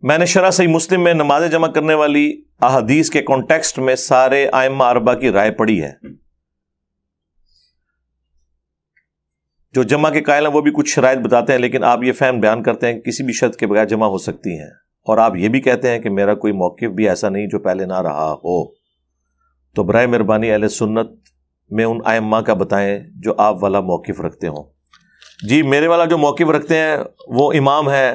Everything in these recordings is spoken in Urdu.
میں نے شرح صحیح مسلم میں نماز جمع کرنے والی احادیث کے کانٹیکسٹ میں سارے ائمہ اربعہ کی رائے پڑھی ہے. جو جمع کے قائل ہیں وہ بھی کچھ شرائط بتاتے ہیں، لیکن آپ یہ فہم بیان کرتے ہیں کہ کسی بھی شرط کے بغیر جمع ہو سکتی ہیں، اور آپ یہ بھی کہتے ہیں کہ میرا کوئی موقف بھی ایسا نہیں جو پہلے نہ رہا ہو. تو برائے مہربانی اہل سنت میں ان ائمہ کا بتائیں جو آپ والا موقف رکھتے ہوں. جی میرے والا جو موقف رکھتے ہیں وہ امام ہے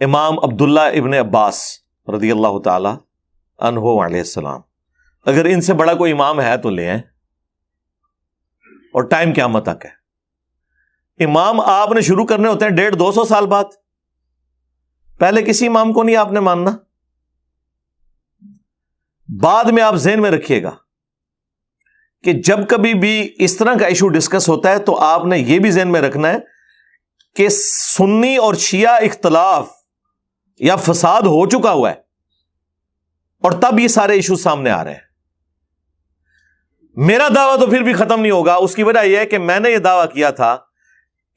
امام عبداللہ ابن عباس رضی اللہ تعالی عنہ علیہ السلام. اگر ان سے بڑا کوئی امام ہے تو لے آئیں، اور ٹائم قیامت تک ہے. امام آپ نے شروع کرنے ہوتے ہیں 150-200 سال بعد. پہلے کسی امام کو نہیں آپ نے ماننا. بعد میں آپ ذہن میں رکھیے گا کہ جب کبھی بھی اس طرح کا ایشو ڈسکس ہوتا ہے تو آپ نے یہ بھی ذہن میں رکھنا ہے کہ سنی اور شیعہ اختلاف یا فساد ہو چکا ہوا ہے، اور تب یہ سارے ایشو سامنے آ رہے ہیں. میرا دعویٰ تو پھر بھی ختم نہیں ہوگا. اس کی وجہ یہ ہے کہ میں نے یہ دعویٰ کیا تھا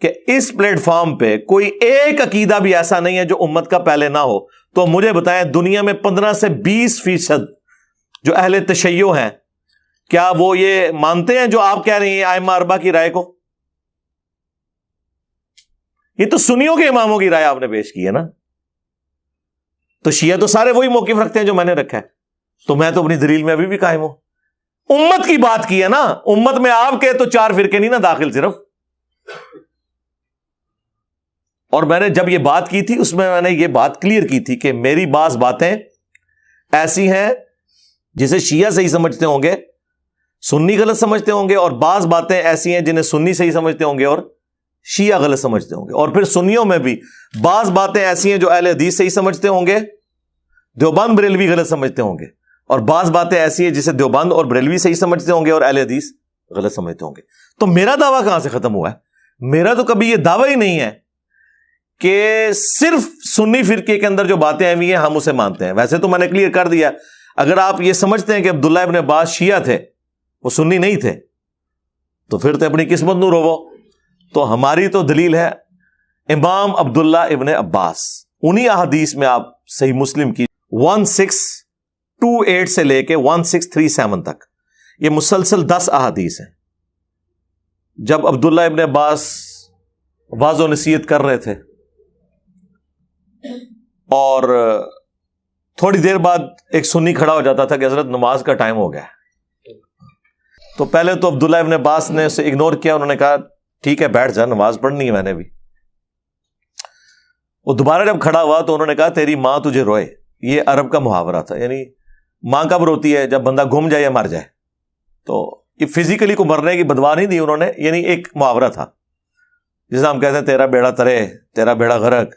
کہ اس پلیٹ فارم پہ کوئی ایک عقیدہ بھی ایسا نہیں ہے جو امت کا پہلے نہ ہو. تو مجھے بتائیں دنیا میں 15 سے 20% جو اہل تشیع ہیں، کیا وہ یہ مانتے ہیں جو آپ کہہ رہی ہیں ائمہ اربعہ کی رائے کو؟ یہ تو سنیوں کے اماموں کی رائے آپ نے پیش کی ہے نا. تو شیعہ تو سارے وہی موقف رکھتے ہیں جو میں نے رکھا ہے. تو میں تو اپنی دلیل میں ابھی بھی قائم ہوں. امت کی بات کی ہے نا. امت میں آپ کے تو 4 فرقے نہیں نا داخل صرف. اور میں نے جب یہ بات کی تھی اس میں نے یہ بات کلیئر کی تھی کہ میری بعض باتیں ایسی ہیں جسے شیعہ صحیح سمجھتے ہوں گے، سنی غلط سمجھتے ہوں گے، اور بعض باتیں ایسی ہیں جنہیں سنی صحیح سمجھتے ہوں گے اور شیعہ غلط سمجھتے ہوں گے. اور پھر سنیوں میں بھی بعض باتیں ایسی ہیں جو اہل حدیث صحیح سمجھتے ہوں گے، دیوبند بریلوی غلط سمجھتے ہوں گے، اور بعض باتیں ایسی ہیں جسے دیوبند اور بریلوی صحیح سمجھتے ہوں گے اور اہل حدیث غلط سمجھتے ہوں گے. تو میرا دعویٰ کہاں سے ختم ہوا ہے؟ میرا تو کبھی یہ دعویٰ ہی نہیں ہے کہ صرف سنی فرقے کے اندر جو باتیں آئی ہوئی ہیں ہم اسے مانتے ہیں. ویسے تو میں نے کلیئر کر دیا. اگر آپ یہ سمجھتے ہیں کہ عبداللہ ابن عباس شیعہ تھے، وہ سنی نہیں تھے، تو پھر تو اپنی قسمت نو روو. تو ہماری تو دلیل ہے امام عبداللہ ابن عباس. انہی احادیث میں آپ صحیح مسلم کی 1628 سے لے کے 1637 تک یہ مسلسل 10 احادیث ہیں. جب عبداللہ ابن عباس واضح و نصیحت کر رہے تھے اور تھوڑی دیر بعد ایک سنی کھڑا ہو جاتا تھا کہ حضرت نماز کا ٹائم ہو گیا، تو پہلے تو عبداللہ ابن عباس نے اسے اگنور کیا. انہوں نے کہا ٹھیک ہے بیٹھ جا، نماز پڑھنی ہے میں نے بھی. وہ دوبارہ جب کھڑا ہوا تو انہوں نے کہا تیری ماں تجھے روئے. یہ عرب کا محاورہ تھا، یعنی ماں کب روتی ہے؟ جب بندہ گم جائے یا مر جائے. تو یہ فزیکلی کو مرنے کی بدوا نہیں دی انہوں نے، یعنی ایک محاورہ تھا جسے ہم کہتے ہیں تیرا بیڑا ترے تیرا بیڑا غرق.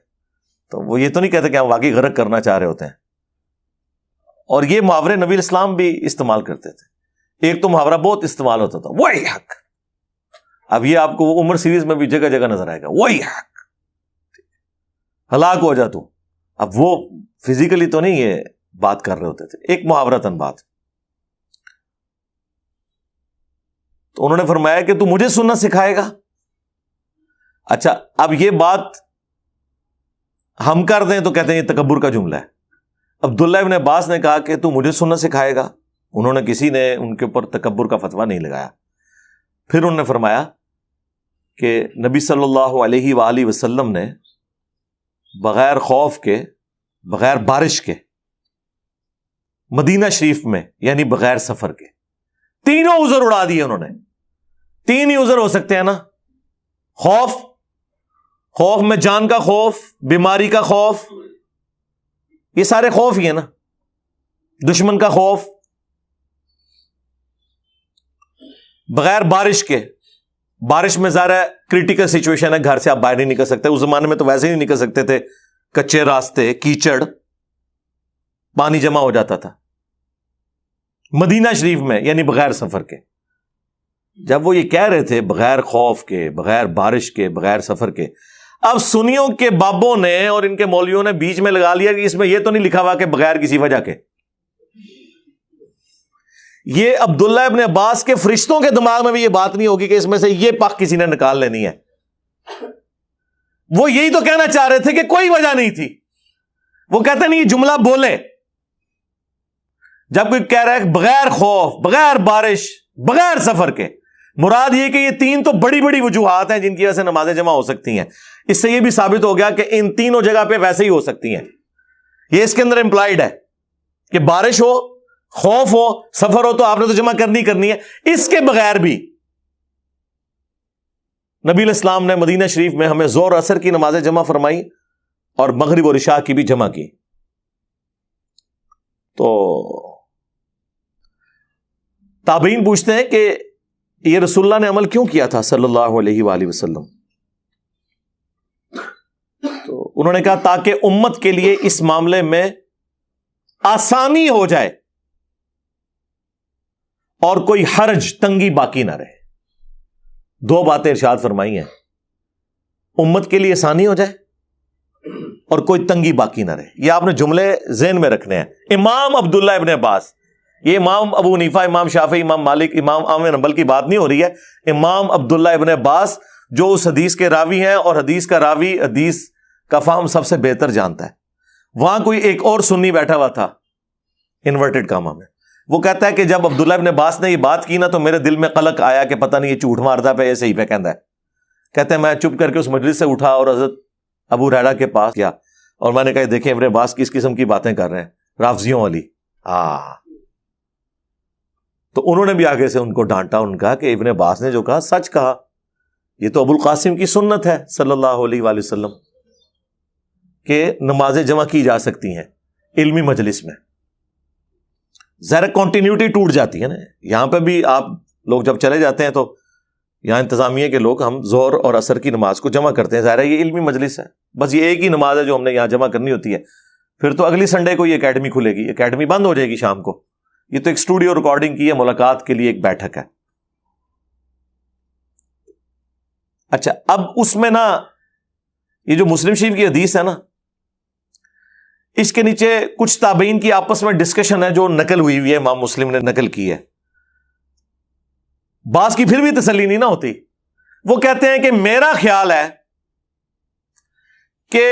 تو وہ یہ تو نہیں کہتے کہ ہم واقعی غرق کرنا چاہ رہے ہوتے ہیں. اور یہ محاورے نبی اسلام بھی استعمال کرتے تھے. ایک تو محاورہ بہت استعمال ہوتا تھا، وہی حق. اب یہ آپ کو عمر سیریز میں بھی جگہ جگہ نظر آئے گا، وہی حق، ہلاک ہو جا تو. اب وہ فزیکلی تو نہیں یہ بات کر رہے ہوتے تھے، ایک محاورتاً بات. تو انہوں نے فرمایا کہ تو مجھے سننا سکھائے گا. اچھا اب یہ بات ہم کر دیں تو کہتے ہیں یہ تکبر کا جملہ ہے. عبداللہ ابن عباس نے کہا کہ تو مجھے سننا سکھائے گا. انہوں نے کسی نے ان کے اوپر تکبر کا فتویٰ نہیں لگایا. پھر انہوں نے فرمایا کہ نبی صلی اللہ علیہ وآلہ وسلم نے بغیر خوف کے، بغیر بارش کے، مدینہ شریف میں یعنی بغیر سفر کے، تینوں عذر اڑا دیے. انہوں نے 3 ہی عذر ہو سکتے ہیں نا. خوف میں جان کا خوف، بیماری کا خوف، یہ سارے خوف ہی ہیں نا. دشمن کا خوف. بغیر بارش کے، بارش میں ظاہر ہے کریٹیکل سچویشن ہے، گھر سے آپ باہر نہیں نکل سکتے. اس زمانے میں تو ویسے ہی نہیں نکل سکتے تھے، کچے راستے، کیچڑ، پانی جمع ہو جاتا تھا. مدینہ شریف میں یعنی بغیر سفر کے. جب وہ یہ کہہ رہے تھے بغیر خوف کے، بغیر بارش کے، بغیر سفر کے، اب سنیوں کے بابوں نے اور ان کے مولویوں نے بیچ میں لگا لیا کہ اس میں یہ تو نہیں لکھا ہوا کہ بغیر کسی وجہ کے. یہ عبداللہ ابن عباس کے فرشتوں کے دماغ میں بھی یہ بات نہیں ہوگی کہ اس میں سے یہ پاک کسی نے نکال لینی ہے. وہ یہی تو کہنا چاہ رہے تھے کہ کوئی وجہ نہیں تھی. وہ کہتے نہیں یہ جملہ بولے جب کوئی کہہ رہا ہے بغیر خوف، بغیر بارش، بغیر سفر کے، مراد یہ کہ یہ تین تو بڑی بڑی وجوہات ہیں جن کی وجہ سے نمازیں جمع ہو سکتی ہیں. اس سے یہ بھی ثابت ہو گیا کہ ان تینوں جگہ پہ ویسے ہی ہو سکتی ہیں. یہ اس کے اندر امپلائڈ ہے کہ بارش ہو، خوف ہو، سفر ہو تو آپ نے تو جمع کرنی ہے. اس کے بغیر بھی نبی علیہ السلام نے مدینہ شریف میں ہمیں ظہر عصر کی نمازیں جمع فرمائی اور مغرب اور عشاء کی بھی جمع کی. تو تابعین پوچھتے ہیں کہ یہ رسول اللہ نے عمل کیوں کیا تھا صلی اللہ علیہ وآلہ وسلم؟ تو انہوں نے کہا تاکہ امت کے لیے اس معاملے میں آسانی ہو جائے اور کوئی حرج، تنگی باقی نہ رہے. دو باتیں ارشاد فرمائی ہیں، امت کے لیے آسانی ہو جائے اور کوئی تنگی باقی نہ رہے. یہ آپ نے جملے ذہن میں رکھنے ہیں. امام عبداللہ ابن عباس، یہ امام ابو حنیفہ، امام شافعی، امام مالک، امام احمد بن حنبل کی بات نہیں ہو رہی ہے. امام عبداللہ ابن عباس جو اس حدیث کے راوی ہیں اور حدیث کا راوی حدیث کا فہم سب سے بہتر جانتا ہے. وہاں کوئی ایک اور سنی بیٹھا ہوا تھا انورٹڈ کاما میں، وہ کہتا ہے کہ جب عبداللہ ابن عباس نے یہ بات کی نا تو میرے دل میں قلق آیا کہ پتہ نہیں یہ جھوٹ مارتا پہ ایسے ہی پہ کہندا ہے. کہتے ہیں میں چپ کر کے اس مجلس سے اٹھا اور حضرت ابو ہریرہ کے پاس گیا اور میں نے کہا دیکھیں ابن عباس کس قسم کی باتیں کر رہے ہیں، رافضیوں والی. تو انہوں نے بھی آگے سے ان کو ڈانٹا، ان کا کہ ابن عباس نے جو کہا سچ کہا، یہ تو ابو القاسم کی سنت ہے صلی اللہ علیہ وآلہ وسلم کہ نمازیں جمع کی جا سکتی ہیں علمی مجلس میں. ظاہر کنٹینیوٹی ٹوٹ جاتی ہے نا. یہاں پہ بھی آپ لوگ جب چلے جاتے ہیں تو یہاں انتظامیہ کے لوگ ہم ظہر اور عصر کی نماز کو جمع کرتے ہیں. ظاہر ہے یہ علمی مجلس ہے، بس یہ ایک ہی نماز ہے جو ہم نے یہاں جمع کرنی ہوتی ہے. پھر تو اگلی سنڈے کو یہ اکیڈمی کھلے گی، اکیڈمی بند ہو جائے گی شام کو. یہ تو ایک اسٹوڈیو ریکارڈنگ کی ہے، ملاقات کے لیے ایک بیٹھک ہے. اچھا، اب اس میں نا یہ جو مسلم شریف کی حدیث ہے نا، اس کے نیچے کچھ تابعین کی آپس میں ڈسکشن ہے جو نقل ہوئی ہے، امام مسلم نے نقل کی ہے. بعض کی پھر بھی تسلی نہیں نہ ہوتی. وہ کہتے ہیں کہ میرا خیال ہے کہ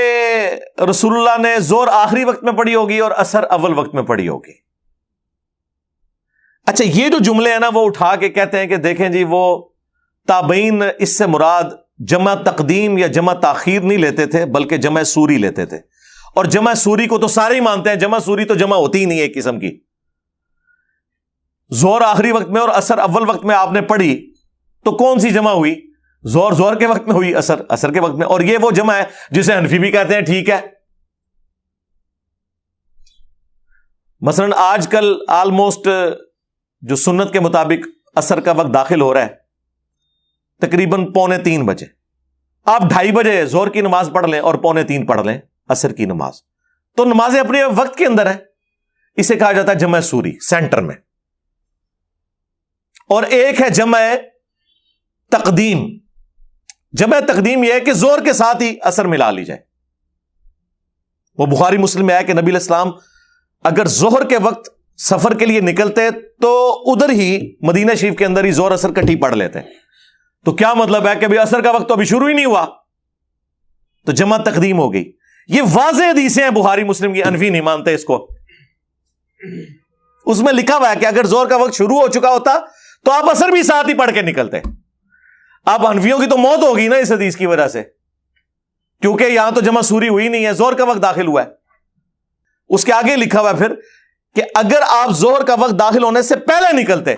رسول اللہ نے ظہر آخری وقت میں پڑھی ہوگی اور عصر اول وقت میں پڑھی ہوگی. اچھا، یہ جو جملے ہیں نا وہ اٹھا کے کہتے ہیں کہ دیکھیں جی وہ تابعین اس سے مراد جمع تقدیم یا جمع تاخیر نہیں لیتے تھے بلکہ جمع سوری لیتے تھے. اور جمع سوری کو تو سارے ہی مانتے ہیں، جمع سوری تو جمع ہوتی ہی نہیں ہے ایک قسم کی. ظہر آخری وقت میں اور عصر اول وقت میں آپ نے پڑھی تو کون سی جمع ہوئی؟ ظہر کے وقت میں ہوئی، عصر کے وقت میں. اور یہ وہ جمع ہے جسے حنفی بھی کہتے ہیں ٹھیک ہے. مثلا آج کل آلموسٹ جو سنت کے مطابق عصر کا وقت داخل ہو رہا ہے تقریباً 2:45 بجے. آپ 2:30 بجے ظہر کی نماز پڑھ لیں اور 2:45 پڑھ لیں عصر کی نماز، تو نمازیں اپنے وقت کے اندر ہیں. اسے کہا جاتا ہے جمع سوری سینٹر میں. اور ایک ہے جمع تقدیم. جمع تقدیم یہ ہے کہ ظہر کے ساتھ ہی عصر ملا لی جائے. وہ بخاری مسلم میں ہے کہ نبی علیہ السلام اگر ظہر کے وقت سفر کے لیے نکلتے تو ادھر ہی مدینہ شریف کے اندر ہی ظہر عصر کٹھی پڑھ لیتے. تو کیا مطلب ہے کہ ابھی عصر کا وقت تو ابھی شروع ہی نہیں ہوا، تو جمع تقدیم ہو گئی. یہ واضح حدیثیں ہیں بخاری مسلم کی، انفی نہیں مانتے اس کو. اس میں لکھا ہوا ہے کہ اگر ظہر کا وقت شروع ہو چکا ہوتا تو آپ عصر بھی ساتھ ہی پڑھ کے نکلتے. آپ انفیوں کی تو موت ہوگی نا اس حدیث کی وجہ سے، کیونکہ یہاں تو جمع سوری ہوئی نہیں ہے، ظہر کا وقت داخل ہوا ہے. اس کے آگے لکھا ہوا ہے پھر کہ اگر آپ ظہر کا وقت داخل ہونے سے پہلے نکلتے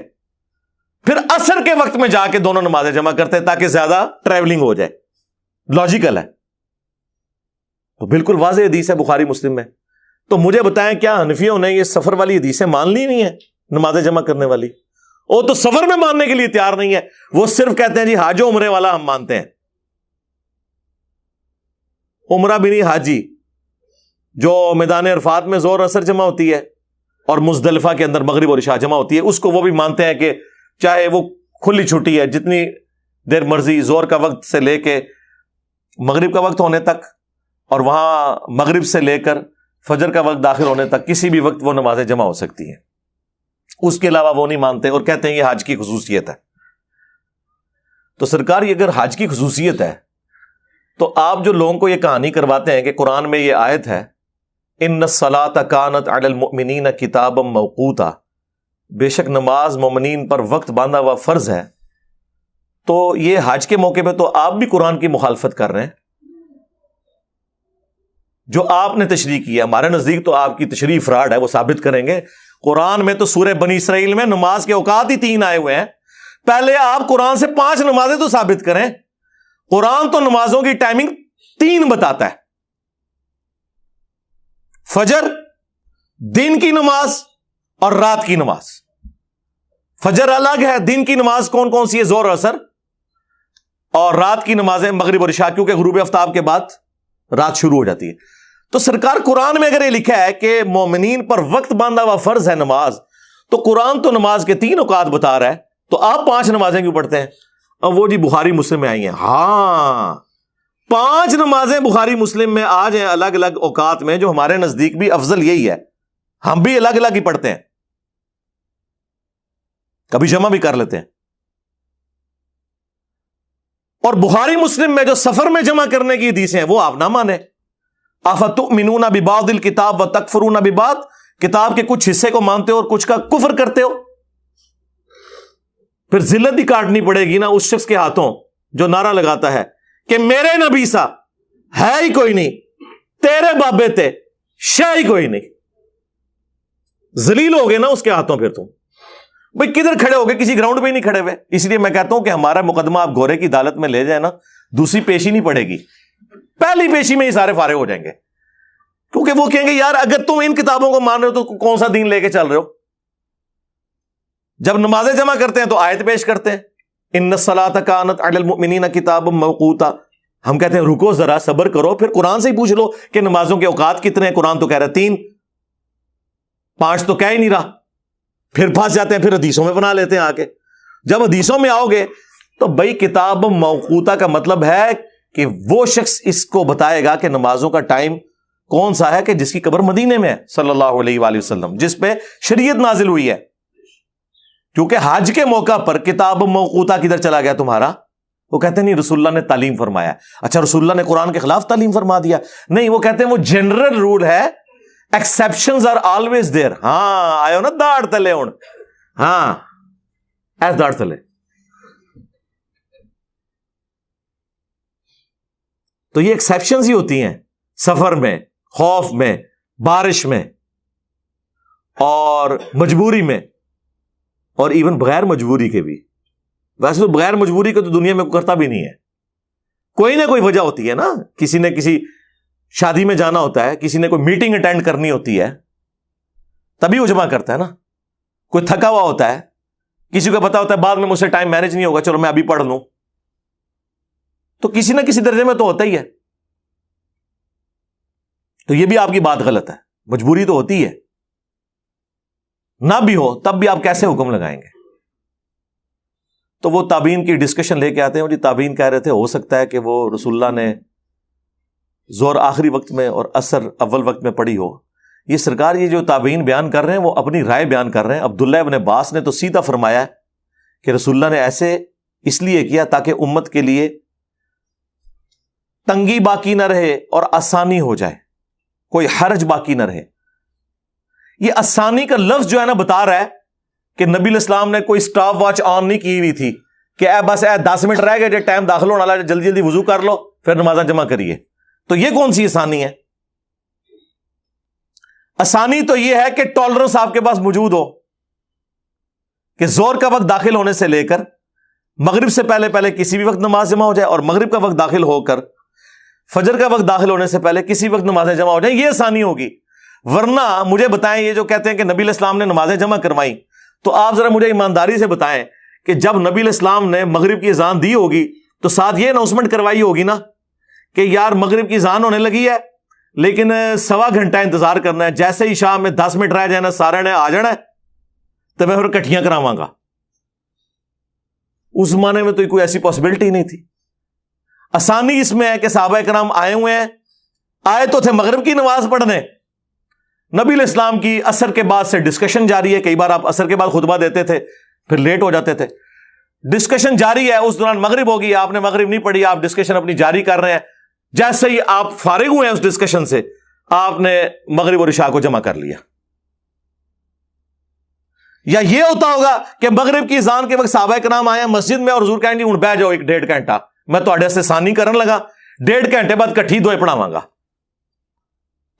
پھر عصر کے وقت میں جا کے دونوں نمازیں جمع کرتے تاکہ زیادہ ٹریولنگ ہو جائے. لاجیکل ہے. تو بالکل واضح حدیث ہے بخاری مسلم میں. تو مجھے بتائیں کیا حنفیوں نے یہ سفر والی حدیثیں مان لی نہیں ہے نمازیں جمع کرنے والی؟ وہ تو سفر میں ماننے کے لیے تیار نہیں ہے. وہ صرف کہتے ہیں جی حاج و عمرے والا ہم مانتے ہیں. عمرہ بھی نہیں، حاجی جو میدان عرفات میں ظہر عصر جمع ہوتی ہے اور مزدلفہ کے اندر مغرب اور عشاء جمع ہوتی ہے، اس کو وہ بھی مانتے ہیں کہ چاہے وہ کھلی چھٹی ہے جتنی دیر مرضی ظہر کا وقت سے لے کے مغرب کا وقت ہونے تک اور وہاں مغرب سے لے کر فجر کا وقت داخل ہونے تک کسی بھی وقت وہ نمازیں جمع ہو سکتی ہیں. اس کے علاوہ وہ نہیں مانتے اور کہتے ہیں یہ حج کی خصوصیت ہے. تو سرکار یہ اگر حج کی خصوصیت ہے تو آپ جو لوگوں کو یہ کہانی کرواتے ہیں کہ قرآن میں یہ آیت ہے ان الصلاۃ کانت علی المؤمنین کتابا موقوتا، بے شک نماز مومنین پر وقت باندھا ہوا فرض ہے. تو یہ حج کے موقع پہ تو آپ بھی قرآن کی مخالفت کر رہے ہیں. جو آپ نے تشریح کی ہے، ہمارے نزدیک تو آپ کی تشریح فراڈ ہے، وہ ثابت کریں گے. قرآن میں تو سورہ بنی اسرائیل میں نماز کے اوقات ہی 3 آئے ہوئے ہیں. پہلے آپ قرآن سے 5 نمازیں تو ثابت کریں. قرآن تو نمازوں کی ٹائمنگ 3 بتاتا ہے. فجر، دن کی نماز اور رات کی نماز. فجر الگ ہے، دن کی نماز کون کون سی ہے؟ ظہر اور عصر. اور رات کی نمازیں مغرب اور عشاء، کیونکہ غروب آفتاب کے بعد رات شروع ہو جاتی ہے. تو سرکار قرآن میں اگر یہ لکھا ہے کہ مومنین پر وقت باندھا ہوا فرض ہے نماز، تو قرآن تو نماز کے 3 اوقات بتا رہا ہے، تو آپ 5 نمازیں کیوں پڑھتے ہیں؟ اب وہ جی بخاری مسلم میں آئی ہیں. ہاں 5 نمازیں بخاری مسلم میں آ جائیں الگ الگ اوقات میں، جو ہمارے نزدیک بھی افضل یہی ہے. ہم بھی الگ الگ ہی پڑھتے ہیں، کبھی جمع بھی کر لیتے ہیں. اور بخاری مسلم میں جو سفر میں جمع کرنے کی حدیثیں ہیں وہ آپ نہ مانیں. افتؤمنون ببعض الکتاب وتکفرون ببعض، کتاب کے کچھ حصے کو مانتے ہو اور کچھ کا کفر کرتے ہو. پھر ذلت بھی کاٹنی پڑے گی نا اس شخص کے ہاتھوں جو نعرہ لگاتا ہے کہ میرے نبی سا ہے ہی کوئی نہیں، تیرے بابے تے شے ہی کوئی نہیں. ذلیل ہو گئے نا اس کے ہاتھوں. پھر تم بھئی کدھر کھڑے ہو گئے؟ کسی گراؤنڈ پہ ہی نہیں کھڑے ہوئے. اس لیے میں کہتا ہوں کہ ہمارا مقدمہ آپ گورے کی عدالت میں لے جائیں نا، دوسری پیشی نہیں پڑے گی، پہلی پیشی میں ہی سارے فارغ ہو جائیں گے. کیونکہ وہ کہیں گے یار اگر تم ان کتابوں کو مان رہے ہو تو کون سا دین لے کے چل رہے ہو؟ جب نمازیں جمع کرتے ہیں تو آیت پیش کرتے ہیں ان الصلاۃ کانت علی المؤمنین کتابا موقوتا. ہم کہتے ہیں رکو ذرا، صبر کرو، پھر قرآن سے ہی پوچھ لو کہ نمازوں کے اوقات کتنے ہیں. قرآن تو کہہ رہا ہے 3، 5 تو کہہ ہی نہیں رہا. پھر پھنس جاتے ہیں، پھر حدیثوں میں بنا لیتے ہیں آ کے. جب حدیثوں میں آؤ گے تو بھائی کتاب موقوتا کا مطلب ہے کہ وہ شخص اس کو بتائے گا کہ نمازوں کا ٹائم کون سا ہے، کہ جس کی قبر مدینے میں ہے صلی اللہ علیہ وآلہ وسلم، جس پہ شریعت نازل ہوئی ہے. کیونکہ حج کے موقع پر کتاب موقوتا کدھر چلا گیا تمہارا؟ وہ کہتے ہیں نہیں رسول اللہ نے تعلیم فرمایا. اچھا رسول اللہ نے قرآن کے خلاف تعلیم فرما دیا؟ نہیں، وہ کہتے ہیں وہ جنرل رول ہے، ایکسیپشنز آر آلویز دیر. ہاں آئے ہو نا داڑ تلے ہوں، ہاں ایس داڑ تلے. تو یہ ایکسیپشنز ہی ہوتی ہیں سفر میں، خوف میں، بارش میں، اور مجبوری میں، اور ایون بغیر مجبوری کے بھی. ویسے تو بغیر مجبوری کے تو دنیا میں کرتا بھی نہیں ہے، کوئی نہ کوئی وجہ ہوتی ہے نا. کسی نے کسی شادی میں جانا ہوتا ہے، کسی نے کوئی میٹنگ اٹینڈ کرنی ہوتی ہے، تبھی وہ جمع کرتا ہے نا. کوئی تھکا ہوا ہوتا ہے، کسی کو پتا ہوتا ہے بعد میں مجھ سے ٹائم مینج نہیں ہوگا، چلو میں ابھی پڑھ لوں. تو کسی نہ کسی درجے میں تو ہوتا ہی ہے. تو یہ بھی آپ کی بات غلط ہے، مجبوری تو ہوتی ہے. نہ بھی ہو تب بھی آپ کیسے حکم لگائیں گے؟ تو وہ تابعین کی ڈسکشن لے کے آتے ہیں. جی تابعین کہہ رہے تھے ہو سکتا ہے کہ وہ رسول اللہ نے ظہر آخری وقت میں اور عصر اول وقت میں پڑھی ہو. یہ سرکار یہ جو تابعین بیان کر رہے ہیں وہ اپنی رائے بیان کر رہے ہیں. عبداللہ ابن عباس نے تو سیدھا فرمایا کہ رسول اللہ نے ایسے اس لیے کیا تاکہ امت کے لیے تنگی باقی نہ رہے اور آسانی ہو جائے، کوئی حرج باقی نہ رہے. یہ آسانی کا لفظ جو ہے نا بتا رہا ہے کہ نبی علیہ السلام نے کوئی سٹاپ واچ آن نہیں کی ہوئی تھی کہ بس 10 منٹ رہ گئے جو ٹائم داخل ہونے والا ہے، جلدی جلدی وضو کر لو پھر نمازاں جمع کریے. تو یہ کون سی آسانی ہے؟ آسانی تو یہ ہے کہ ٹالرنس آپ کے پاس موجود ہو کہ زور کا وقت داخل ہونے سے لے کر مغرب سے پہلے پہلے کسی بھی وقت نماز جمع ہو جائے، اور مغرب کا وقت داخل ہو کر فجر کا وقت داخل ہونے سے پہلے کسی وقت نمازیں جمع ہو جائیں. یہ آسانی ہوگی. ورنہ مجھے بتائیں، یہ جو کہتے ہیں کہ نبی علیہ السلام نے نمازیں جمع کروائی، تو آپ ذرا مجھے ایمانداری سے بتائیں کہ جب نبی علیہ السلام نے مغرب کی اذان دی ہوگی تو ساتھ یہ اناؤنسمنٹ کروائی ہوگی نا کہ یار مغرب کی اذان ہونے لگی ہے لیکن 1.25 گھنٹہ انتظار کرنا ہے، جیسے ہی شام میں 10 منٹ رہ جائے نا سارے نے آ جانا ہے تو میں پھر کٹھیاں کراواں گا. اس زمانے میں تو کوئی ایسی پاسبلٹی نہیں تھی. آسانی اس میں ہے کہ صحابہ کرام آئے ہوئے ہیں، آئے تو تھے مغرب کی نماز پڑھنے. نبی علیہ السلام کی عصر کے بعد سے ڈسکشن جاری ہے. کئی بار آپ عصر کے بعد خطبہ دیتے تھے پھر لیٹ ہو جاتے تھے، ڈسکشن جاری ہے. اس دوران مغرب ہوگی، آپ نے مغرب نہیں پڑھی، آپ ڈسکشن اپنی جاری کر رہے ہیں. جیسے ہی آپ فارغ ہوئے ہیں اس ڈسکشن سے، آپ نے مغرب اور عشاء کو جمع کر لیا. یا یہ ہوتا ہوگا کہ مغرب کی اذان کے وقت صحابہ کرام آئے مسجد میں اور حضور کہیں گے ہوں بہ جاؤ 1.5 گھنٹہ میں تھوڑے سے ثانی کرن لگا, 1.5 گھنٹے بعد کٹھی دوئے پڑھاواں گا.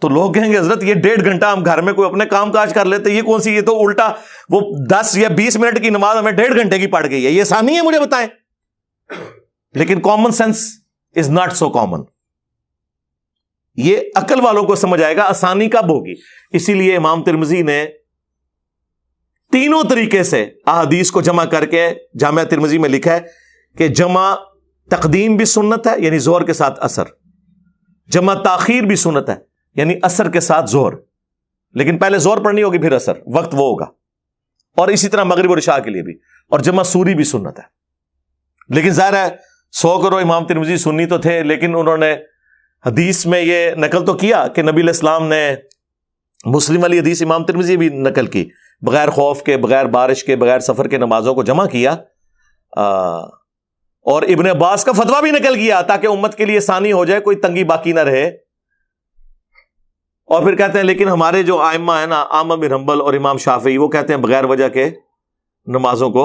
تو لوگ کہیں گے حضرت یہ 1.5 گھنٹہ ہم گھر میں کوئی اپنے کام کاج کر لیتے, یہ کون سی, یہ تو الٹا وہ 10 یا 20 منٹ کی نماز ہمیں 1.5 گھنٹے کی پڑ گئی ہے, یہ ثانی ہے, مجھے بتائیں. لیکن common sense is not so common. یہ عقل والوں کو سمجھ آئے گا آسانی کب ہوگی. اسی لیے امام ترمذی نے تینوں طریقے سے احادیث کو جمع کر کے جامعہ ترمذی میں لکھا ہے کہ جمع تقدیم بھی سنت ہے یعنی زہر کے ساتھ اثر, جمع تاخیر بھی سنت ہے یعنی اثر کے ساتھ زہر, لیکن پہلے زہر پڑھنی ہوگی پھر اثر, وقت وہ ہوگا. اور اسی طرح مغرب اور عشاء کے لیے بھی, اور جمع سوری بھی سنت ہے. لیکن ظاہر ہے 100 کرو امام ترمذی سنی تو تھے, لیکن انہوں نے حدیث میں یہ نقل تو کیا کہ نبی علیہ السلام نے مسلم والی حدیث امام ترمذی بھی نقل کی, بغیر خوف کے, بغیر بارش کے, بغیر سفر کے نمازوں کو جمع کیا. اور ابن عباس کا فتویٰ بھی نقل کیا تاکہ امت کے لیے آسانی ہو جائے, کوئی تنگی باقی نہ رہے. اور پھر کہتے ہیں لیکن ہمارے جو ائمہ ہیں نا, احمد بن حنبل اور امام شافعی, وہ کہتے ہیں بغیر وجہ کے نمازوں کو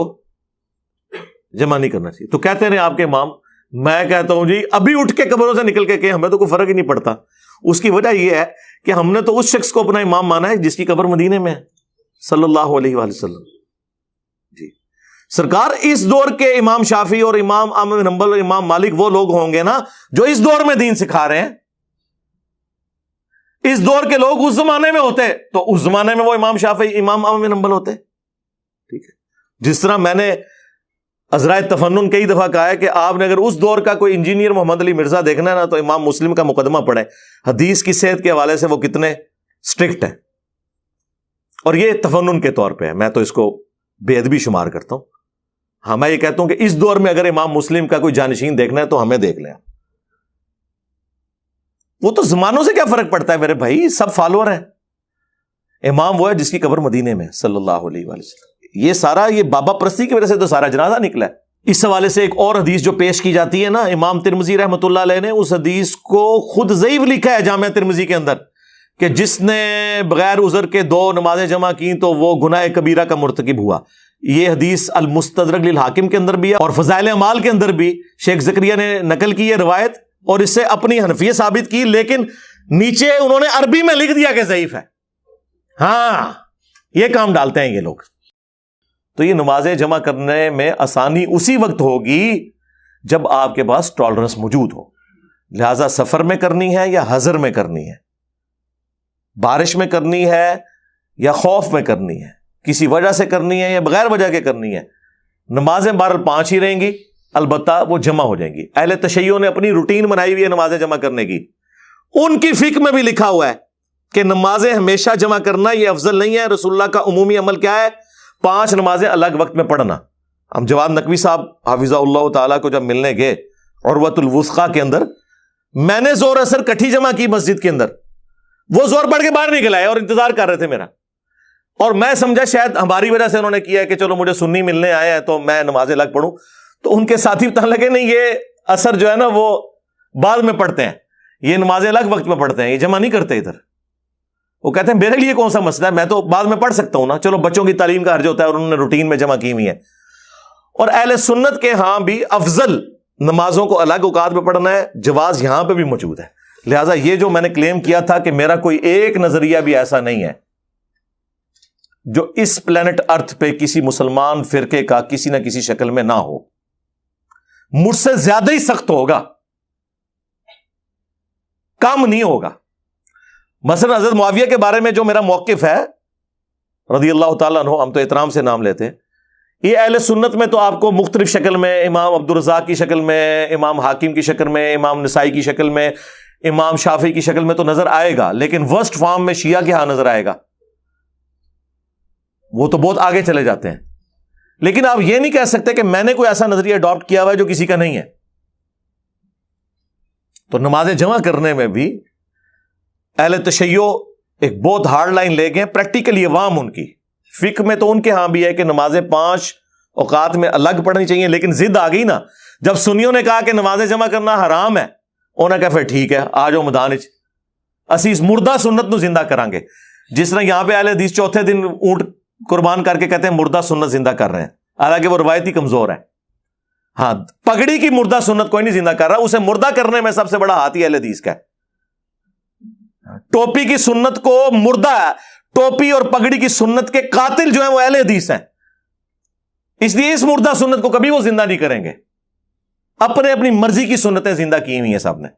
جمع نہیں کرنا چاہیے. تو کہتے ہیں آپ کے امام, میں کہتا ہوں جی ابھی اٹھ کے قبروں سے نکل کے کہ ہمیں تو کوئی فرق ہی نہیں پڑتا. اس کی وجہ یہ ہے کہ ہم نے تو اس شخص کو اپنا امام مانا ہے جس کی قبر مدینے میں ہے صلی اللہ علیہ وآلہ وسلم. جی سرکار اس دور کے امام شافعی اور امام احمد بن حنبل اور امام مالک وہ لوگ ہوں گے نا جو اس دور میں دین سکھا رہے ہیں. اس دور کے لوگ اس زمانے میں ہوتے تو اس زمانے میں وہ امام شافعی امام احمد بن حنبل ہوتے. ٹھیک ہے, جس طرح میں نے عذرائے تفنن کئی دفعہ کہا ہے کہ آپ نے اگر اس دور کا کوئی انجینئر محمد علی مرزا دیکھنا ہے نا تو امام مسلم کا مقدمہ پڑھیں, حدیث کی صحت کے حوالے سے وہ کتنے سٹرکٹ ہیں. اور یہ تفنن کے طور پہ ہے, میں تو اس کو بے ادبی شمار کرتا ہوں. ہاں میں یہ کہتا ہوں کہ اس دور میں اگر امام مسلم کا کوئی جانشین دیکھنا ہے تو ہمیں دیکھ لیں. وہ تو زمانوں سے کیا فرق پڑتا ہے میرے بھائی, سب فالوور ہیں. امام وہ ہے جس کی قبر مدینے میں صلی اللہ علیہ وآلہ وسلم. یہ سارا یہ بابا پرستی کی وجہ سے تو سارا جنازہ نکلا ہے. اس حوالے سے ایک اور حدیث جو پیش کی جاتی ہے نا, امام ترمذی رحمۃ اللہ علیہ نے اس حدیث کو خود ضعیف لکھا ہے جامعہ ترمذی کے اندر کہ جس نے بغیر عذر کے 2 نمازیں جمع کی تو وہ گناہ کبیرہ کا مرتکب ہوا. یہ حدیث المستدرک للحاکم کے اندر بھی ہے اور فضائل اعمال کے اندر بھی شیخ زکریا نے نقل کی ہے روایت اور اس سے اپنی حنفیت ثابت کی, لیکن نیچے انہوں نے عربی میں لکھ دیا کہ ضعیف ہے. ہاں یہ کام ڈالتے ہیں یہ لوگ. تو یہ نمازیں جمع کرنے میں آسانی اسی وقت ہوگی جب آپ کے پاس ٹالرنس موجود ہو. لہذا سفر میں کرنی ہے یا حضر میں کرنی ہے, بارش میں کرنی ہے یا خوف میں کرنی ہے, کسی وجہ سے کرنی ہے یا بغیر وجہ کے کرنی ہے, نمازیں بہرحال 5 ہی رہیں گی, البتہ وہ جمع ہو جائیں گی. اہل تشیع نے اپنی روٹین بنائی ہوئی ہے نمازیں جمع کرنے کی. ان کی فقہ میں بھی لکھا ہوا ہے کہ نمازیں ہمیشہ جمع کرنا یہ افضل نہیں ہے. رسول اللہ کا عمومی عمل کیا ہے, 5 نمازیں الگ وقت میں پڑھنا. ہم جواد نقوی صاحب حافظہ اللہ تعالیٰ کو جب ملنے گئے عروۃ الوثقیٰ کے اندر, میں نے زور اثر کٹھی جمع کی مسجد کے اندر, وہ زور پڑھ کے باہر نکل آئے اور انتظار کر رہے تھے میرا, اور میں سمجھا شاید ہماری وجہ سے انہوں نے کیا ہے کہ چلو مجھے سنی ملنے آئے ہیں تو میں نمازیں الگ پڑھوں. تو ان کے ساتھی بتانے لگے نہیں یہ اثر جو ہے نا وہ بعد میں پڑھتے ہیں, یہ نمازیں الگ وقت میں پڑھتے ہیں, یہ جمع نہیں کرتے ادھر. وہ کہتے ہیں میرے لیے کون سا مسئلہ ہے, میں تو بعد میں پڑھ سکتا ہوں نا, چلو بچوں کی تعلیم کا حرج ہوتا ہے اور انہوں نے روٹین میں جمع کی ہوئی ہے. اور اہل سنت کے ہاں بھی افضل نمازوں کو الگ اوقات میں پڑھنا ہے, جواز یہاں پہ بھی موجود ہے. لہٰذا یہ جو میں نے کلیم کیا تھا کہ میرا کوئی ایک نظریہ بھی ایسا نہیں ہے جو اس پلانٹ ارتھ پہ کسی مسلمان فرقے کا کسی نہ کسی شکل میں نہ ہو, مجھ سے زیادہ ہی سخت ہوگا, کم نہیں ہوگا. مثلا حضرت معاویہ کے بارے میں جو میرا موقف ہے رضی اللہ تعالیٰ عنہ, ہم تو احترام سے نام لیتے ہیں, یہ اہل سنت میں تو آپ کو مختلف شکل میں, امام عبدالرزاق کی شکل میں, امام حاکم کی شکل میں, امام نسائی کی شکل میں, امام شافعی کی شکل میں تو نظر آئے گا, لیکن ورسٹ فارم میں شیعہ کے ہاں نظر آئے گا. وہ تو بہت آگے چلے جاتے ہیں. لیکن آپ یہ نہیں کہہ سکتے کہ میں نے کوئی ایسا نظریہ اڈاپٹ کیا ہوا ہے جو کسی کا نہیں ہے. تو نمازیں جمع کرنے میں بھی اہل تشیع ایک بہت ہارڈ لائن لے گئے. پریکٹیکلی عوام ان کی فقہ میں تو ان کے ہاں بھی ہے کہ نمازیں 5 اوقات میں الگ پڑھنی چاہیے, لیکن ضد آ گئی نا جب سنیوں نے کہا کہ نمازیں جمع کرنا حرام ہے, انہوں نے کہا پھر ٹھیک ہے آ جاؤ میدان وچ, اسی اس مردہ سنت نو زندہ کریں گے. جس طرح یہاں پہ اہل حدیث چوتھے دن اونٹ قربان کر کے کہتے ہیں مردہ سنت زندہ کر رہے ہیں، حالانکہ وہ روایتی کمزور ہے. ہاں، پگڑی کی مردہ سنت کوئی نہیں زندہ کر رہا، اسے مردہ کرنے میں سب سے بڑا ہاتھ ہی اہل حدیث کا ہے. ٹوپی کی سنت کو مردہ ہے، ٹوپی اور پگڑی کی سنت کے قاتل جو ہیں وہ اہل حدیث ہیں، اس لیے اس مردہ سنت کو کبھی وہ زندہ نہیں کریں گے. اپنی مرضی کی سنتیں زندہ کی ہوئی ہیں سب نے.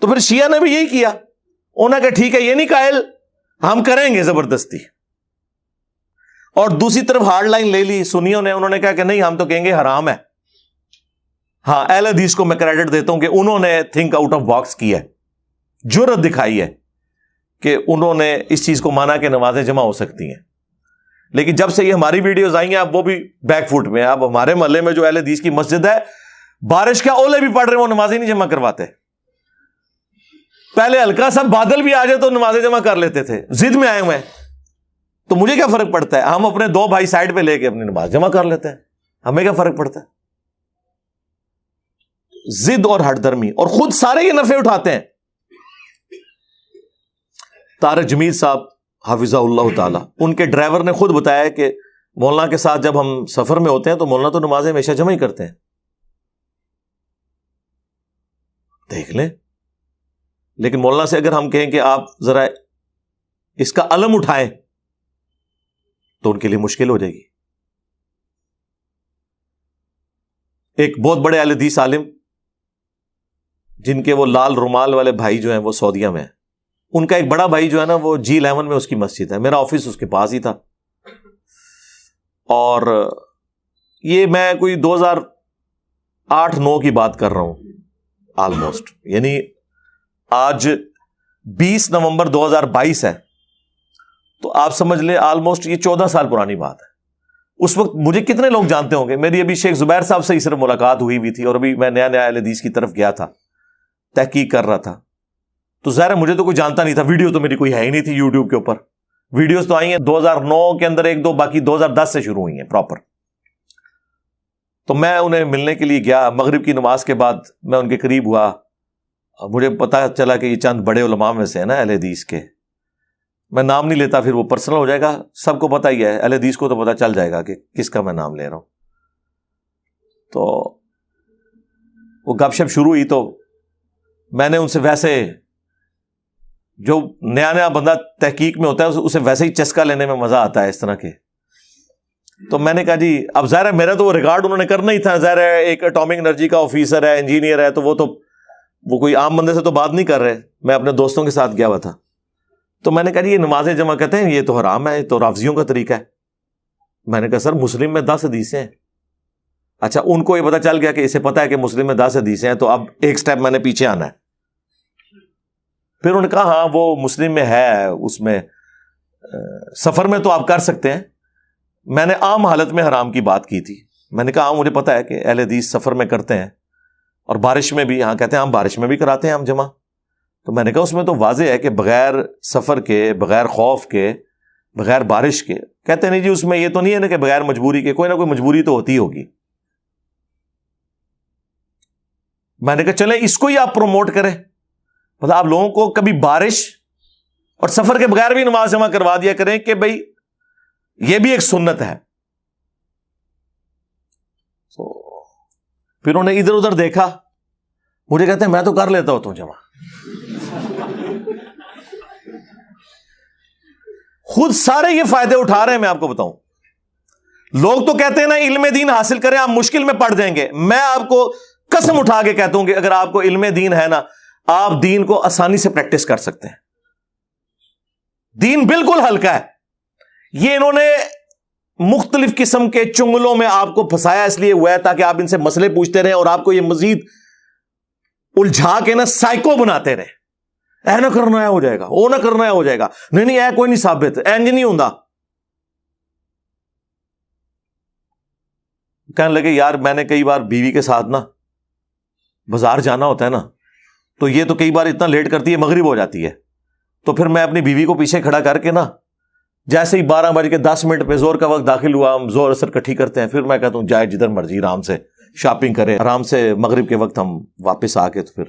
تو پھر شیعہ نے بھی یہی کیا، انہوں نے کہا ٹھیک ہے یہ نہیں قائل، ہم کریں گے زبردستی. اور دوسری طرف ہارڈ لائن لے لی سنیوں نے، انہوں نے کہا کہ نہیں ہم تو کہیں گے حرام ہے. ہاں، اہل حدیث کو میں کریڈٹ دیتا ہوں کہ انہوں نے تھنک آؤٹ آف باکس کیا ہے، جرأت دکھائی ہے کہ انہوں نے اس چیز کو مانا کہ نمازیں جمع ہو سکتی ہیں. لیکن جب سے یہ ہماری ویڈیوز آئی ہیں اب وہ بھی بیک فوٹ میں. اب ہمارے محلے میں جو اہل حدیث کی مسجد ہے، بارش کا اولے بھی پڑھ رہے ہیں وہ نمازیں نہیں جمع کرواتے. پہلے ہلکا سا بادل بھی آ جائے تو نمازیں جمع کر لیتے تھے، ضد میں آئے ہوئے ہیں. تو مجھے کیا فرق پڑتا ہے، ہم اپنے دو بھائی سائڈ پہ لے کے اپنی نماز جمع کر لیتے ہیں، ہمیں کیا فرق پڑتا ہے. ضد اور ہٹ درمی، اور خود سارے یہ نفع اٹھاتے ہیں. طارق جمیل صاحب حافظہ اللہ تعالی، ان کے ڈرائیور نے خود بتایا کہ مولانا کے ساتھ جب ہم سفر میں ہوتے ہیں تو مولانا تو نمازیں ہمیشہ جمع ہی کرتے ہیں. دیکھ لیں. لیکن مولانا سے اگر ہم کہیں کہ آپ ذرا اس کا علم اٹھائیں تو ان کے لیے مشکل ہو جائے گی. ایک بہت بڑے اہل حدیث عالم جن کے وہ لال رومال والے بھائی جو ہیں وہ سعودیہ میں ہیں، ان کا ایک بڑا بھائی جو ہے نا وہ G11 میں اس کی مسجد ہے، میرا آفس اس کے پاس ہی تھا. اور یہ میں کوئی 2008-9 کی بات کر رہا ہوں آلموسٹ، یعنی آج 20 نومبر 2022 ہے، تو آپ سمجھ لیں آلموسٹ یہ 14 سال پرانی بات ہے. اس وقت مجھے کتنے لوگ جانتے ہوں گے، میری ابھی شیخ زبیر صاحب سے ہی صرف ملاقات ہوئی تھی، اور ابھی میں نیا اہل حدیث کی طرف گیا تھا، تحقیق کر رہا تھا. تو ظاہر ہے مجھے تو کوئی جانتا نہیں تھا، ویڈیو تو میری کوئی ہے ہی نہیں تھی یوٹیوب کے اوپر. ویڈیوز تو آئی ہیں 2009 کے اندر 1-2، باقی 2010 سے شروع ہوئی ہیں پراپر. تو میں انہیں ملنے کے لیے گیا، مغرب کی نماز کے بعد میں ان کے قریب ہوا. مجھے پتا چلا کہ یہ چند بڑے علماء میں سے ہیں نا اہل حدیث کے. میں نام نہیں لیتا پھر وہ پرسنل ہو جائے گا، سب کو پتا ہی ہے، اہل حدیث کو تو پتا چل جائے گا کہ کس کا میں نام لے رہا ہوں. تو وہ گپ شپ شروع ہوئی تو میں نے ان سے ویسے، جو نیا بندہ تحقیق میں ہوتا ہے اسے ویسے ہی چسکا لینے میں مزہ آتا ہے اس طرح کے. تو میں نے کہا جی اب ظاہر ہے میرا تو وہ ریکارڈ انہوں نے کرنا ہی تھا، ظاہر ہے ایک اٹامک انرجی کا آفیسر ہے، انجینئر ہے، تو وہ کوئی عام بندے سے تو بات نہیں کر رہے. میں اپنے دوستوں کے ساتھ گیا ہوا تھا. تو میں نے کہا جی یہ نمازیں جمع کرتے ہیں یہ تو حرام ہے، یہ تو رافضیوں کا طریقہ ہے. میں نے کہا سر مسلم میں 10 حدیثیں ہیں. اچھا، ان کو یہ پتا چل گیا کہ اسے پتا ہے کہ مسلم میں 10 حدیثیں ہیں، تو اب ایک سٹیپ میں نے پیچھے آنا ہے. پھر انہوں نے کہا ہاں وہ مسلم میں ہے، اس میں سفر میں تو آپ کر سکتے ہیں. میں نے عام حالت میں حرام کی بات کی تھی. میں نے کہا ہاں مجھے پتا ہے کہ اہل حدیث سفر میں کرتے ہیں، اور بارش میں بھی، ہاں کہتے ہیں ہم بارش میں بھی کراتے ہیں ہم جمع. تو میں نے کہا اس میں تو واضح ہے کہ بغیر سفر کے، بغیر خوف کے، بغیر بارش کے. کہتے نہیں جی اس میں یہ تو نہیں ہے نا کہ بغیر مجبوری کے، کوئی نہ کوئی مجبوری تو ہوتی ہوگی. میں نے کہا چلیں اس کو ہی آپ پروموٹ کریں، مطلب آپ لوگوں کو کبھی بارش اور سفر کے بغیر بھی نماز جمع کروا دیا کریں کہ بھئی یہ بھی ایک سنت ہے. تو پھر انہوں نے ادھر ادھر دیکھا، مجھے کہتے ہیں میں تو کر لیتا ہوں تو جمع. خود سارے یہ فائدے اٹھا رہے ہیں. میں آپ کو بتاؤں، لوگ تو کہتے ہیں نا علم دین حاصل کریں آپ مشکل میں پڑ جائیں گے. میں آپ کو قسم اٹھا کے کہتا ہوں کہ اگر آپ کو علم دین ہے نا، آپ دین کو آسانی سے پریکٹس کر سکتے ہیں. دین بالکل ہلکا ہے. یہ انہوں نے مختلف قسم کے چنگلوں میں آپ کو پھنسایا اس لیے ہوا ہے تاکہ آپ ان سے مسئلے پوچھتے رہیں اور آپ کو یہ مزید الجھا کے نا سائیکو بناتے رہیں. اے نہ کرنا ہے ہو جائے گا، وہ نہ کرنا ہے ہو جائے گا، نہیں اے کوئی نہیں ثابت، اینج نہیں ہوندا. کہنے لگے یار میں نے کئی بار بیوی کے ساتھ نا بازار جانا ہوتا ہے نا، تو یہ تو کئی بار اتنا لیٹ کرتی ہے مغرب ہو جاتی ہے، تو پھر میں اپنی بیوی کو پیچھے کھڑا کر کے نا جیسے ہی 12:10 پہ زور کا وقت داخل ہوا، ہم زور اثر کٹھی کرتے ہیں، پھر میں کہتا ہوں جائے جدھر مرضی آرام سے شاپنگ کرے، آرام سے مغرب کے وقت ہم واپس آ کے تو پھر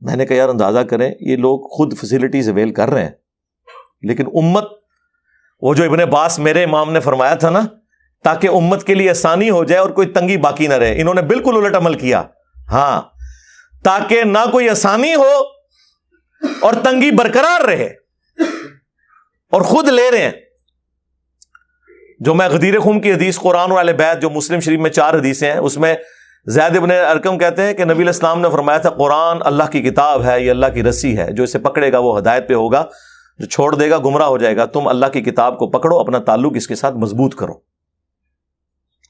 میں نے کہا یار اندازہ کریں یہ لوگ خود فیسلٹیز اویل کر رہے ہیں، لیکن امت، وہ جو ابن عباس میرے امام نے فرمایا تھا نا، تاکہ امت کے لیے آسانی ہو جائے اور کوئی تنگی باقی نہ رہے، انہوں نے بالکل الٹ عمل کیا. ہاں، تاکہ نہ کوئی آسانی ہو اور تنگی برقرار رہے، اور خود لے رہے ہیں. جو میں غدیر خم کی حدیث قرآن والے بیت جو مسلم شریف میں 4 حدیثیں ہیں، اس میں زید ابن ارقم کہتے ہیں کہ نبی علیہ السلام نے فرمایا تھا قرآن اللہ کی کتاب ہے، یہ اللہ کی رسی ہے، جو اسے پکڑے گا وہ ہدایت پہ ہوگا، جو چھوڑ دے گا گمراہ ہو جائے گا. تم اللہ کی کتاب کو پکڑو، اپنا تعلق اس کے ساتھ مضبوط کرو.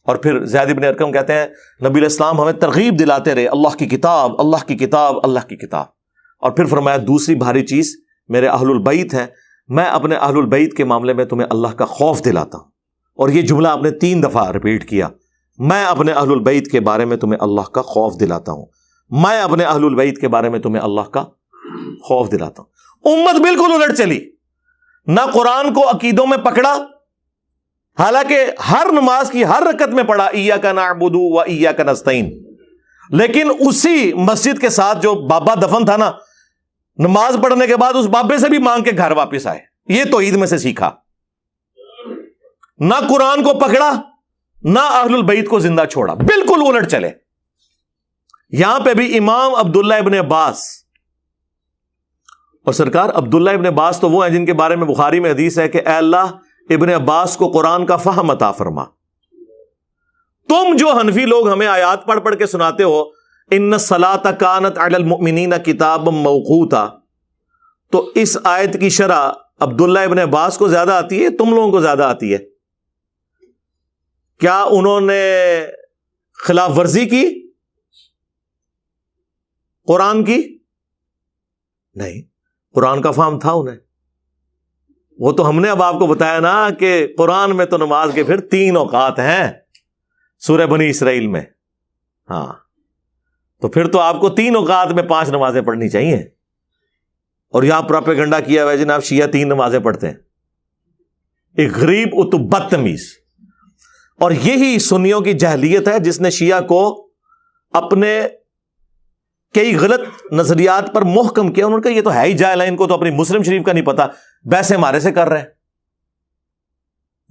اور پھر زید ابن ارقم کہتے ہیں نبی علیہ السلام ہمیں ترغیب دلاتے رہے، اللہ کی کتاب، اللہ کی کتاب، اللہ کی کتاب. اور پھر فرمایا دوسری بھاری چیز میرے اہل البیت ہیں، میں اپنے اہل البیت کے معاملے میں تمہیں اللہ کا خوف دلاتا ہوں. اور یہ جملہ آپ نے 3 دفعہ ریپیٹ کیا، میں اپنے اہل البیت کے بارے میں تمہیں اللہ کا خوف دلاتا ہوں، میں اپنے اہل البیت کے بارے میں تمہیں اللہ کا خوف دلاتا ہوں. امت بالکل الٹ چلی، نہ قرآن کو عقیدوں میں پکڑا، حالانکہ ہر نماز کی ہر رکعت میں پڑھا ایاک نعبد و ایاک نستعین، لیکن اسی مسجد کے ساتھ جو بابا دفن تھا نا، نماز پڑھنے کے بعد اس بابے سے بھی مانگ کے گھر واپس آئے. یہ توحید میں سے سیکھا. نہ قرآن کو پکڑا، نہ اہل البیت کو زندہ چھوڑا، بالکل الٹ چلے. یہاں پہ بھی امام عبداللہ ابن عباس، اور سرکار عبداللہ ابن عباس تو وہ ہیں جن کے بارے میں بخاری میں حدیث ہے کہ اے اللہ ابن عباس کو قرآن کا فہم عطا فرما. تم جو حنفی لوگ ہمیں آیات پڑھ پڑھ کے سناتے ہو ان الصلاۃ کانت علی المؤمنین کتابا موقوتا، تو اس آیت کی شرح عبداللہ ابن عباس کو زیادہ آتی ہے، تم لوگوں کو زیادہ آتی ہے؟ کیا انہوں نے خلاف ورزی کی قرآن کی؟ نہیں، قرآن کا فہم تھا انہیں. وہ تو ہم نے اب آپ کو بتایا نا کہ قرآن میں تو نماز کے پھر 3 اوقات ہیں سورہ بنی اسرائیل میں. ہاں، تو پھر تو آپ کو 3 اوقات میں 5 نمازیں پڑھنی چاہیے. اور یہاں پروپیگنڈا کیا ہوا ہے جناب شیعہ 3 نمازیں پڑھتے ہیں. ایک غریب اتو بدتمیز. اور یہی سنیوں کی جہلیت ہے جس نے شیعہ کو اپنے کئی غلط نظریات پر محکم کیا. انہوں نے کہا یہ تو ہے ہی جاہل ہے، ان کو تو اپنی مسلم شریف کا نہیں پتا، بحث ہمارے سے کر رہے ہیں.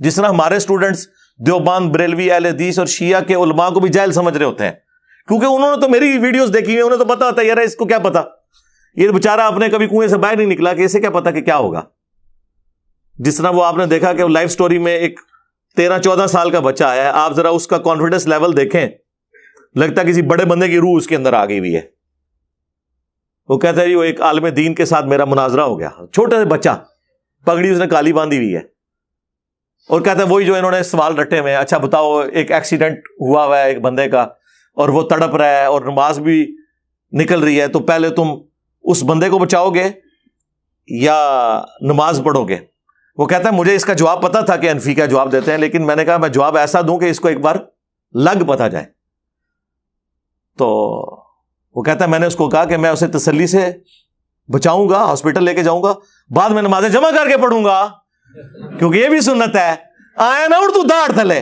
جس طرح ہمارے اسٹوڈنٹس دیوبند، بریلوی، اہل حدیث اور شیعہ کے علماء کو بھی جاہل سمجھ رہے ہوتے ہیں، کیونکہ انہوں نے تو میری ویڈیوز دیکھی ہوئی، انہیں تو پتا ہوتا ہے یار اس کو کیا پتا، یہ بیچارہ اپنے کبھی کنویں سے باہر نہیں نکلا کہ اسے کیا پتا کہ کیا ہوگا. جس طرح وہ آپ نے دیکھا کہ لائف سٹوری میں ایک 13-14 سال کا بچہ آیا ہے، آپ ذرا اس کا کانفیڈنس لیول دیکھیں، لگتا ہے کسی بڑے بندے کی روح اس کے اندر آ گئی ہوئی ہے. وہ کہتا ہے جی وہ ایک عالم دین کے ساتھ میرا مناظرہ ہو گیا، چھوٹا سا بچہ، پگڑی اس نے کالی باندھی ہوئی ہے، اور کہتا ہے وہی جو انہوں نے سوال رٹے ہوئے ہیں، اچھا بتاؤ ایک ایکسیڈنٹ ہوا ہوا ہے ایک بندے کا اور وہ تڑپ رہا ہے اور نماز بھی نکل رہی ہے، تو پہلے تم اس بندے کو بچاؤ گے یا نماز پڑھو گے؟ وہ کہتا ہے مجھے اس کا جواب پتا تھا کہ انفی کا جواب دیتے ہیں، لیکن میں نے کہا میں جواب ایسا دوں کہ اس کو ایک بار لگ پتا جائے. تو وہ کہتا ہے میں نے اس کو کہا کہ میں اسے تسلی سے بچاؤں گا، ہاسپٹل لے کے جاؤں گا، بعد میں نمازیں جمع کر کے پڑھوں گا، کیونکہ یہ بھی سنت ہے. آئے نا اڑ تو داڑ تھلے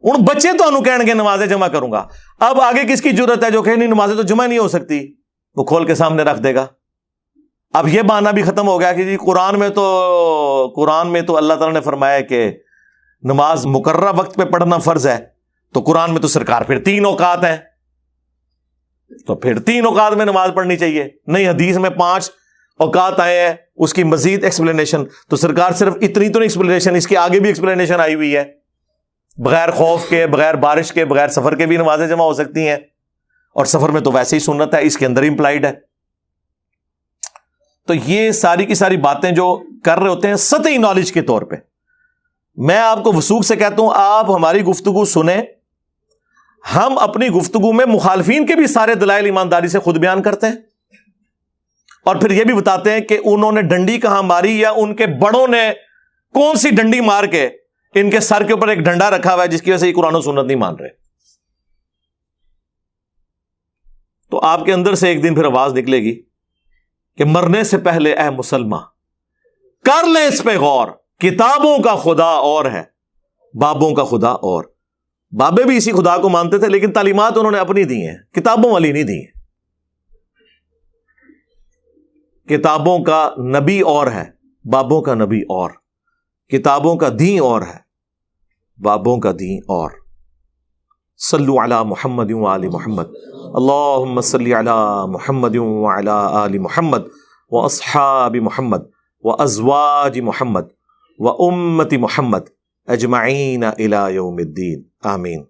ان بچے تو انہوں کہنے کے نمازیں جمع کروں گا. اب آگے کس کی جرت ہے جو کہ نہیں نمازیں تو جمع نہیں ہو سکتی، وہ کھول کے سامنے رکھ دے گا. اب یہ بہانہ بھی ختم ہو گیا کہ جی قرآن میں تو اللہ تعالیٰ نے فرمایا کہ نماز مقررہ وقت پہ پڑھنا فرض ہے، تو قرآن میں تو سرکار پھر 3 اوقات ہیں، تو پھر 3 اوقات میں نماز پڑھنی چاہیے. نہیں، حدیث میں 5 اوقات آئے ہیں، اس کی مزید ایکسپلینیشن، تو سرکار صرف اتنی تو نہیں ایکسپلینیشن، اس کے آگے بھی ایکسپلینیشن آئی ہوئی ہے، بغیر خوف کے، بغیر بارش کے، بغیر سفر کے بھی نمازیں جمع ہو سکتی ہیں، اور سفر میں تو ویسے ہی سنت ہے، اس کے اندر امپلائڈ ہے. تو یہ ساری کی ساری باتیں جو کر رہے ہوتے ہیں سطحی نالج کے طور پہ. میں آپ کو وثوق سے کہتا ہوں آپ ہماری گفتگو سنیں، ہم اپنی گفتگو میں مخالفین کے بھی سارے دلائل ایمانداری سے خود بیان کرتے ہیں، اور پھر یہ بھی بتاتے ہیں کہ انہوں نے ڈنڈی کہاں ماری، یا ان کے بڑوں نے کون سی ڈنڈی مار کے ان کے سر کے اوپر ایک ڈنڈا رکھا ہوا ہے جس کی وجہ سے یہ قرآن و سنت نہیں مان رہے. تو آپ کے اندر سے ایک دن پھر آواز نکلے گی کہ مرنے سے پہلے اے مسلمان کر لیں اس پہ غور، کتابوں کا خدا اور ہے، بابوں کا خدا اور. بابے بھی اسی خدا کو مانتے تھے، لیکن تعلیمات انہوں نے اپنی دی ہیں، کتابوں والی نہیں دی ہیں. کتابوں کا نبی اور ہے، بابوں کا نبی اور، کتابوں کا دین اور ہے، بابوں کا دین اور۔ صلو علی محمد وآل محمد، اللہم صلی علی محمد وعلی آل محمد واصحاب محمد وازواج محمد وامت محمد اجمعین الی یوم الدین، آمین۔